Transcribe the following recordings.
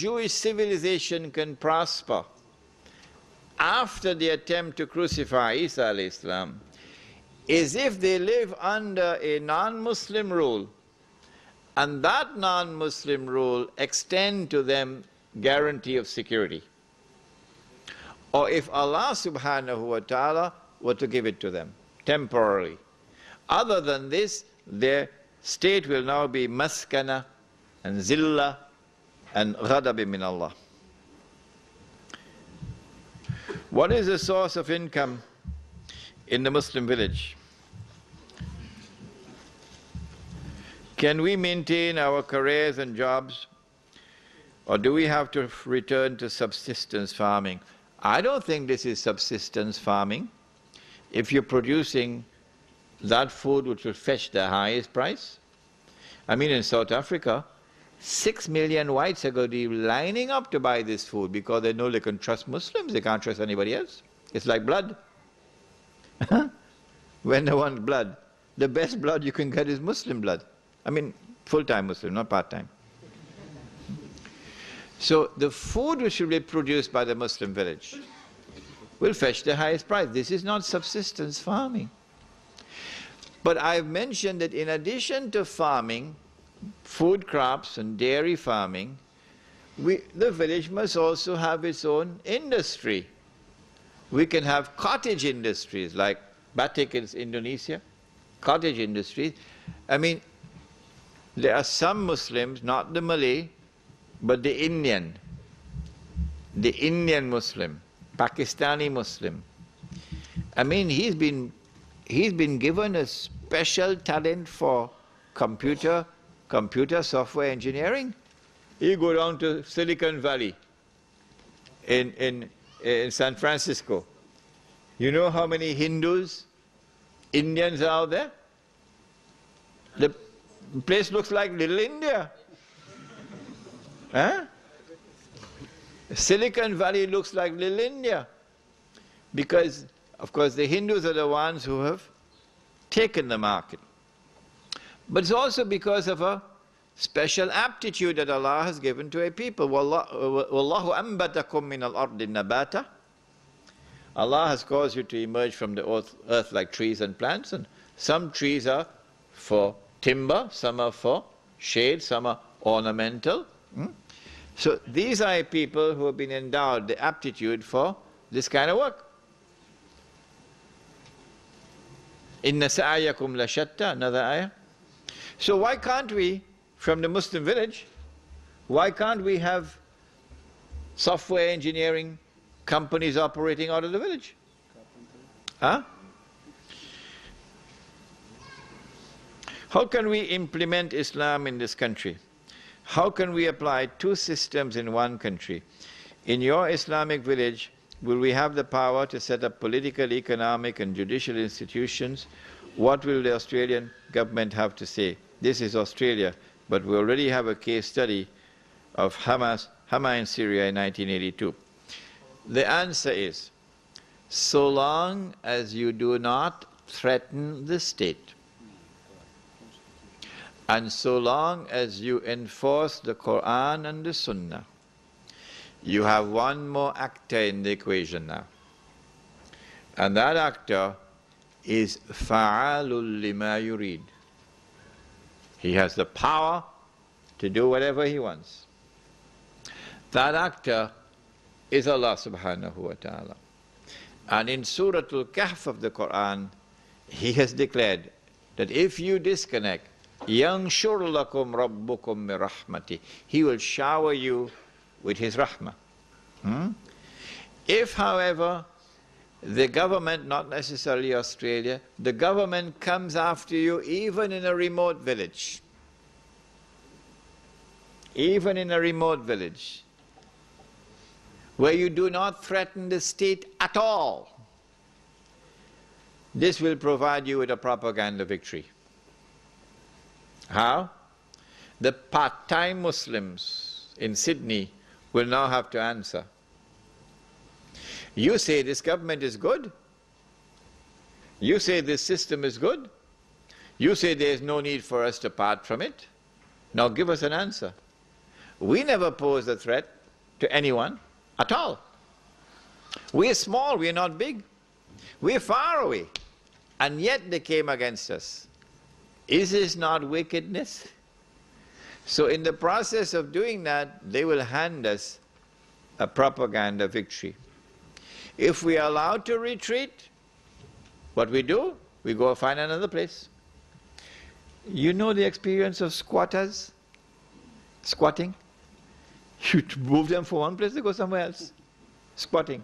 Jewish civilization can prosper after the attempt to crucify Isa alayhi salam is if they live under a non-Muslim rule, and that non-Muslim rule extend to them guarantee of security. Or if Allah subhanahu wa ta'ala were to give it to them temporarily. Other than this, their state will now be maskana and zillah and ghadab min Allah. What is the source of income in the Muslim village? Can we maintain our careers and jobs, or do we have to return to subsistence farming? I don't think this is subsistence farming. If you're producing that food which will fetch the highest price. I mean, in South Africa, 6 million whites are going to be lining up to buy this food because they know they can trust Muslims, they can't trust anybody else. It's like blood. When they want blood, the best blood you can get is Muslim blood. I mean, full-time Muslim, not part-time. So the food which will be produced by the Muslim village will fetch the highest price. This is not subsistence farming. But I've mentioned that in addition to farming, food crops and dairy farming, the village must also have its own industry. We can have cottage industries like batik in Indonesia, cottage industries. I mean, there are some Muslims, not the Malay, but the Indian Muslim, Pakistani Muslim. I mean, he's been given a special talent for computer software engineering. You go down to Silicon Valley in San Francisco. You know how many Hindus, Indians are out there? The place looks like Little India. Huh? Silicon Valley looks like Little India. Because, of course, the Hindus are the ones who have taken the market. But it's also because of a special aptitude that Allah has given to a people. Wallahu ambatakum min al-ardi nabata. Allah has caused you to emerge from the earth like trees and plants, and some trees are for timber, some are for shade, some are ornamental. So these are people who have been endowed the aptitude for this kind of work. Inna sa'ayakum la shatta, another ayah. So why can't we, from the Muslim village, why can't we have software engineering companies operating out of the village? Huh? How can we implement Islam in this country? How can we apply two systems in one country? In your Islamic village, will we have the power to set up political, economic and judicial institutions? What will the Australian government have to say? This is Australia, but we already have a case study of Hama in Syria in 1982. The answer is, so long as you do not threaten the state, and so long as you enforce the Quran and the Sunnah, you have one more actor in the equation now. And that actor is fa'alul lima yurid. He has the power to do whatever he wants. That actor is Allah subhanahu wa ta'ala. And in Surah Al-Kahf of the Quran, He has declared that if you disconnect, يَنْشُرْ لَكُمْ رَبُّكُمْ بِرَحْمَتِهِ, He will shower you with His rahmah. If, however, the government, not necessarily Australia, the government comes after you even in a remote village, where you do not threaten the state at all, this will provide you with a propaganda victory. How? The part-time Muslims in Sydney will now have to answer. You say this government is good. You say this system is good. You say there is no need for us to part from it. Now give us an answer. We never pose a threat to anyone at all. We're small, we're not big. We're far away. And yet they came against us. Is this not wickedness? So in the process of doing that, they will hand us a propaganda victory. If we are allowed to retreat, what we do, we go find another place. You know the experience of squatters? Squatting? You move them from one place to go somewhere else. Squatting.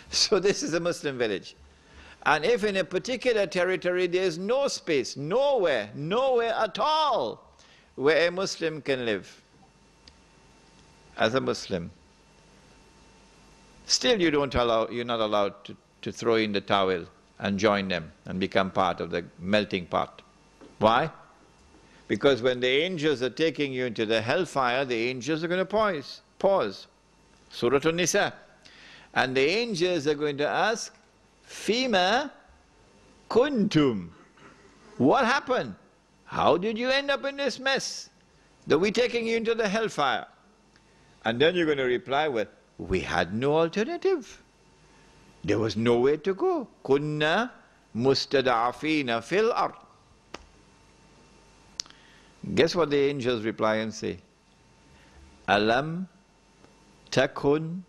So this is a Muslim village. And if in a particular territory there is no space, nowhere at all where a Muslim can live as a Muslim, still you're not allowed to throw in the towel and join them and become part of the melting pot. Why? Because when the angels are taking you into the hellfire, the angels are going to pause. Surah An-Nisa. And the angels are going to ask, Fima kuntum. What happened? How did you end up in this mess? That we're taking you into the hellfire. And then you're going to reply with, we had no alternative. There was nowhere to go. Kunna mustada'afina fil ard. Guess what the angels reply and say? Alam takun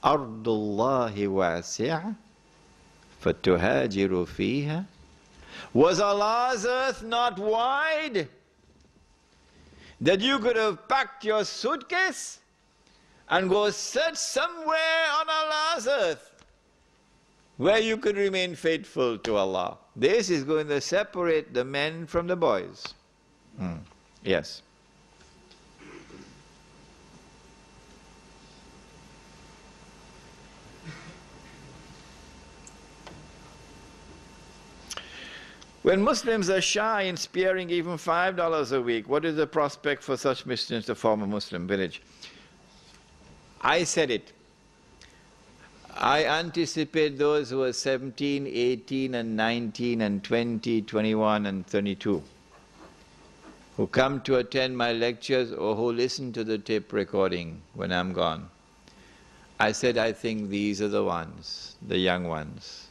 ardullahi wasi'a fatuhajiru fiha. Was Allah's earth not wide that you could have packed your suitcase and go search somewhere on Allah's earth where you could remain faithful to Allah? This is going to separate the men from the boys. Yes. When Muslims are shy in sparing even $5 a week, what is the prospect for such Muslims to form a Muslim village? I said it. I anticipate those who are 17, 18, and 19, and 20, 21, and 32, who come to attend my lectures or who listen to the tape recording when I'm gone. I said, I think these are the ones, the young ones.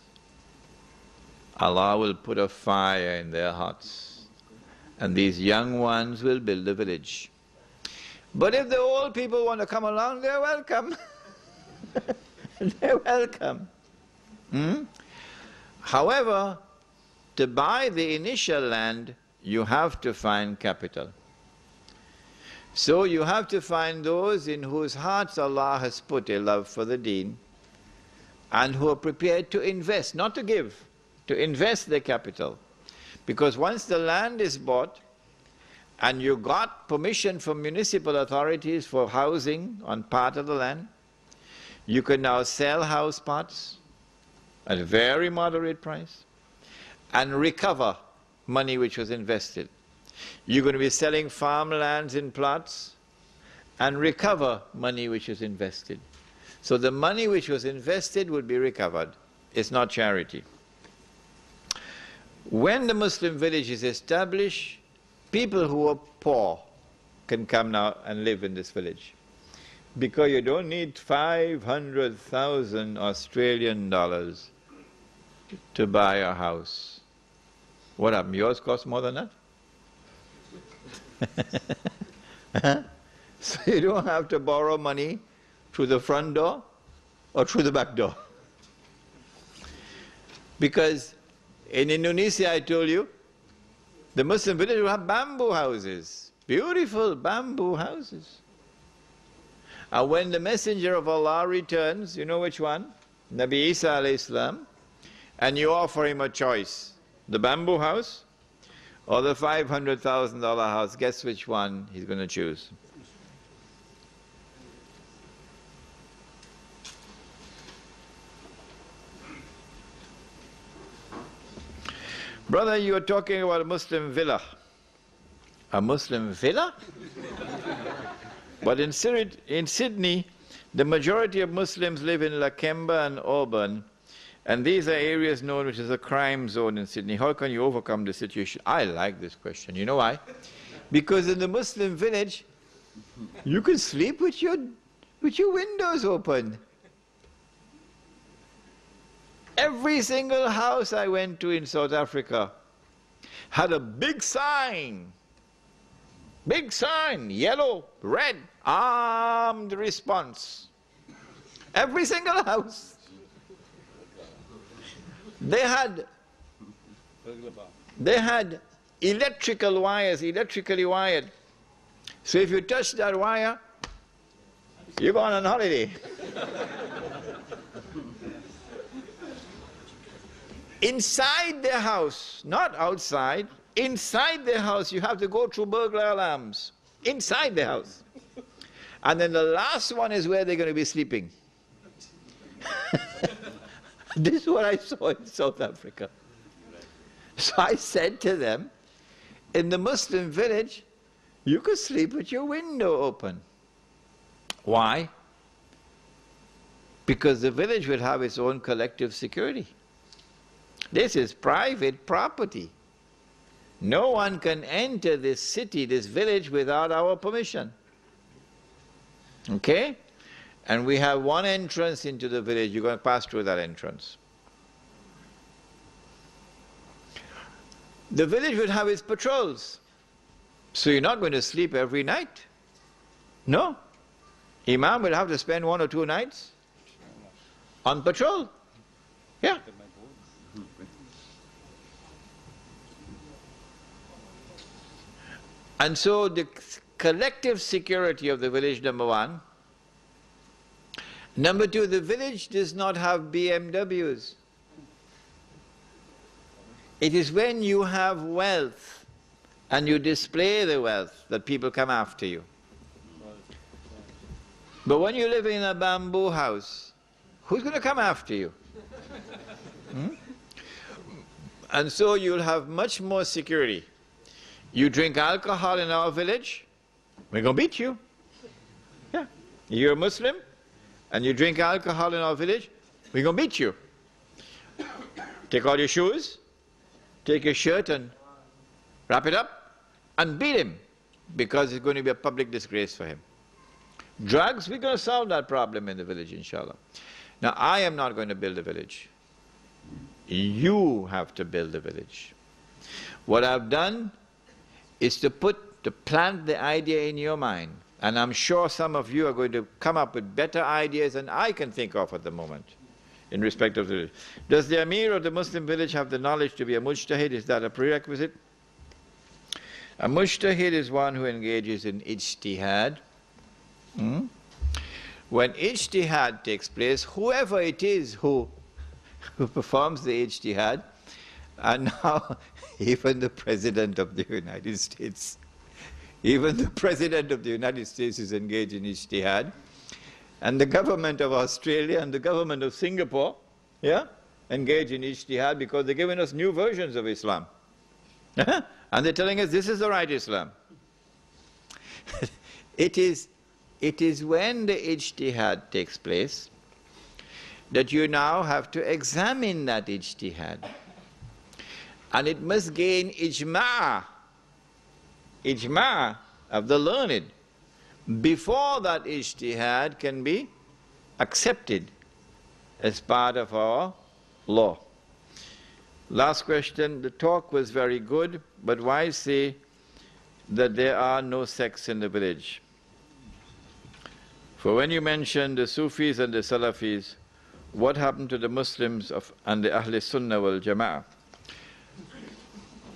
Allah will put a fire in their hearts, and these young ones will build a village. But if the old people want to come along, they're welcome. They're welcome. However, to buy the initial land, you have to find capital. So you have to find those in whose hearts Allah has put a love for the deen and who are prepared to invest, not to give, to invest their capital. Because once the land is bought and you got permission from municipal authorities for housing on part of the land, you can now sell house parts at a very moderate price and recover money which was invested. You're going to be selling farmlands in plots and recover money which was invested. So the money which was invested would be recovered. It's not charity. When the Muslim village is established, people who are poor can come now and live in this village. Because you don't need 500,000 Australian dollars to buy a house. What happened? Yours cost more than that? So you don't have to borrow money through the front door or through the back door. Because in Indonesia, I told you, the Muslim village will have bamboo houses, beautiful bamboo houses. And when the Messenger of Allah returns, you know which one? Nabi Isa alayhi salam, and you offer him a choice, the bamboo house or the $500,000 house, guess which one he's going to choose? Brother, you are talking about a Muslim villa. A Muslim villa? But in Sydney, the majority of Muslims live in Lakemba and Auburn, and these are areas known which is a crime zone in Sydney. How can you overcome the situation? I like this question. You know why? Because in the Muslim village, You can sleep with your windows open. Every single house I went to in South Africa had a big sign, yellow, red, armed response. Every single house. They had electrical wires, electrically wired. So if you touch that wire, you're going on holiday. Inside the house, not outside, inside the house you have to go through burglar alarms. Inside the house. And then the last one is where they're going to be sleeping. This is what I saw in South Africa. So I said to them, in the Muslim village, you could sleep with your window open. Why? Because the village will have its own collective security. This is private property. No one can enter this city, this village, without our permission. Okay? And we have one entrance into the village. You're going to pass through that entrance. The village will have its patrols. So you're not going to sleep every night. No. Imam will have to spend 1 or 2 nights on patrol. Yeah. And so the collective security of the village, number one. Number two, the village does not have BMWs. It is when you have wealth and you display the wealth that people come after you. But when you live in a bamboo house, who's going to come after you? And so you'll have much more security. You drink alcohol in our village, we're going to beat you. Yeah. You're a Muslim and you drink alcohol in our village, we're going to beat you. Take all your shoes, take your shirt and wrap it up and beat him, because it's going to be a public disgrace for him. Drugs, we're going to solve that problem in the village, inshallah. Now, I am not going to build a village. You have to build a village. What I've done is to plant the idea in your mind. And I'm sure some of you are going to come up with better ideas than I can think of at the moment in respect of the village. Does the Amir of the Muslim village have the knowledge to be a mujtahid? Is that a prerequisite? A mujtahid is one who engages in ijtihad. When ijtihad takes place, whoever it is who performs the ijtihad, and now even the President of the United States, even the President of the United States is engaged in ijtihad, and the government of Australia and the government of Singapore, yeah, engage in ijtihad because they're giving us new versions of Islam. And they're telling us this is the right Islam. It is when the ijtihad takes place that you now have to examine that ijtihad. And it must gain ijma' of the learned before that ijtihad can be accepted as part of our law. Last question, the talk was very good, but why say that there are no sects in the village? For when you mentioned the Sufis and the Salafis, what happened to the Muslims and the Ahl Sunnah wal Jama'ah?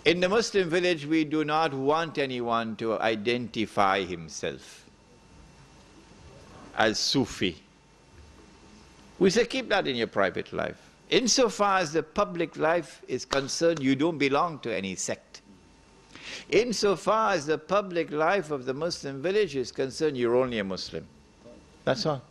In the Muslim village, we do not want anyone to identify himself as Sufi. We say keep that in your private life. Insofar as the public life is concerned, you don't belong to any sect. Insofar as the public life of the Muslim village is concerned, you're only a Muslim. That's all.